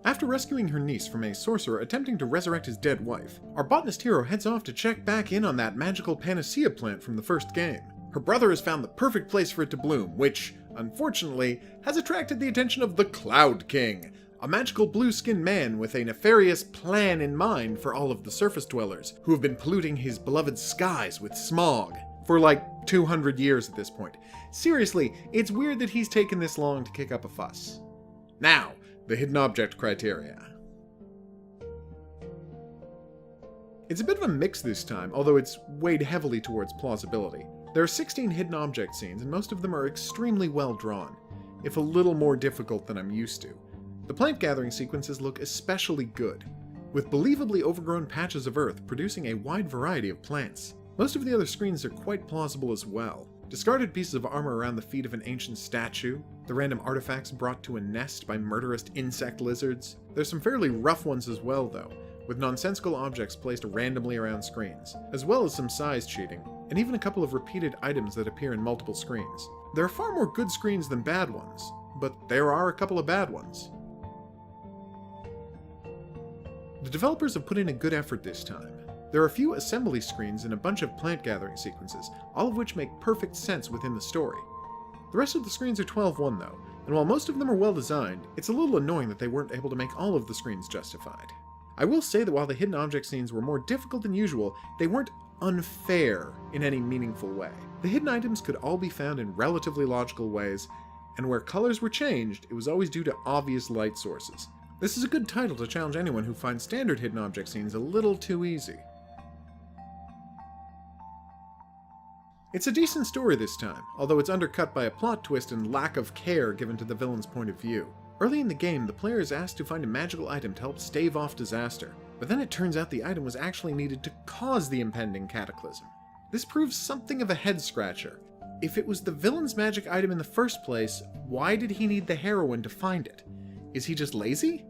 After rescuing her niece from a sorcerer attempting to resurrect his dead wife, our botanist hero heads off to check back in on that magical panacea plant from the first game. Her brother has found the perfect place for it to bloom, which, unfortunately, has attracted the attention of the Cloud King, a magical blue-skinned man with a nefarious plan in mind for all of the surface dwellers, who have been polluting his beloved skies with smog for like 200 years at this point. Seriously, it's weird that he's taken this long to kick up a fuss. Now, the hidden object criteria. It's a bit of a mix this time, although it's weighed heavily towards plausibility. There are 16 hidden object scenes, and most of them are extremely well drawn, if a little more difficult than I'm used to. The plant gathering sequences look especially good, with believably overgrown patches of earth producing a wide variety of plants. Most of the other screens are quite plausible as well. Discarded pieces of armor around the feet of an ancient statue, the random artifacts brought to a nest by murderous insect lizards. There's some fairly rough ones as well though, with nonsensical objects placed randomly around screens, as well as some size cheating, and even a couple of repeated items that appear in multiple screens. There are far more good screens than bad ones, but there are a couple of bad ones. The developers have put in a good effort this time. There are a few assembly screens and a bunch of plant gathering sequences, all of which make perfect sense within the story. The rest of the screens are 12:1 though, and while most of them are well designed, it's a little annoying that they weren't able to make all of the screens justified. I will say that while the hidden object scenes were more difficult than usual, they weren't unfair in any meaningful way. The hidden items could all be found in relatively logical ways, and where colors were changed, it was always due to obvious light sources. This is a good title to challenge anyone who finds standard hidden object scenes a little too easy. It's a decent story this time, although it's undercut by a plot twist and lack of care given to the villain's point of view. Early in the game, the player is asked to find a magical item to help stave off disaster, but then it turns out the item was actually needed to cause the impending cataclysm. This proves something of a head-scratcher. If it was the villain's magic item in the first place, why did he need the heroine to find it? Is he just lazy?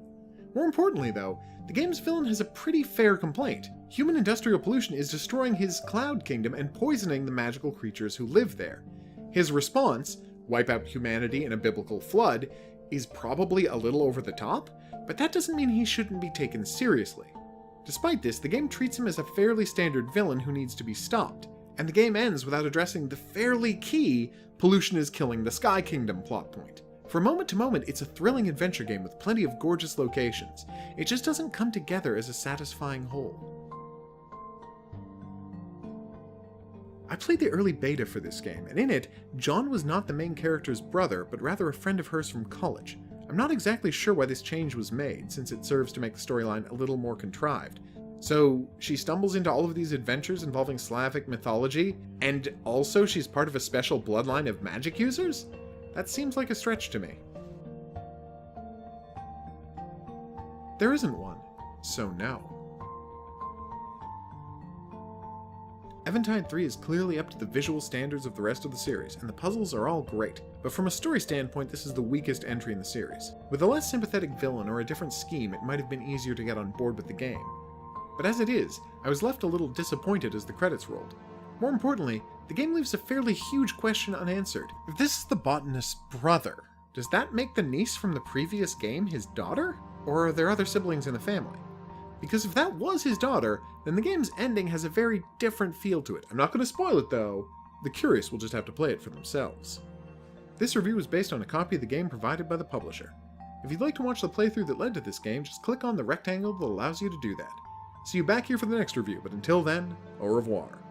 More importantly though, the game's villain has a pretty fair complaint. Human industrial pollution is destroying his cloud kingdom and poisoning the magical creatures who live there. His response, wipe out humanity in a biblical flood, is probably a little over the top, but that doesn't mean he shouldn't be taken seriously. Despite this, the game treats him as a fairly standard villain who needs to be stopped, and the game ends without addressing the fairly key pollution is killing the Sky Kingdom plot point. From moment to moment, it's a thrilling adventure game with plenty of gorgeous locations. It just doesn't come together as a satisfying whole. I played the early beta for this game, and in it, John was not the main character's brother, but rather a friend of hers from college. I'm not exactly sure why this change was made, since it serves to make the storyline a little more contrived. So, she stumbles into all of these adventures involving Slavic mythology, and also she's part of a special bloodline of magic users? That seems like a stretch to me. There isn't one, so no. Eventide 3 is clearly up to the visual standards of the rest of the series, and the puzzles are all great, but from a story standpoint this is the weakest entry in the series. With a less sympathetic villain or a different scheme, it might have been easier to get on board with the game. But as it is, I was left a little disappointed as the credits rolled. More importantly, the game leaves a fairly huge question unanswered. If this is the botanist's brother, does that make the niece from the previous game his daughter? Or are there other siblings in the family? Because if that was his daughter, then the game's ending has a very different feel to it. I'm not going to spoil it though. The curious will just have to play it for themselves. This review is based on a copy of the game provided by the publisher. If you'd like to watch the playthrough that led to this game, just click on the rectangle that allows you to do that. See you back here for the next review, but until then, au revoir.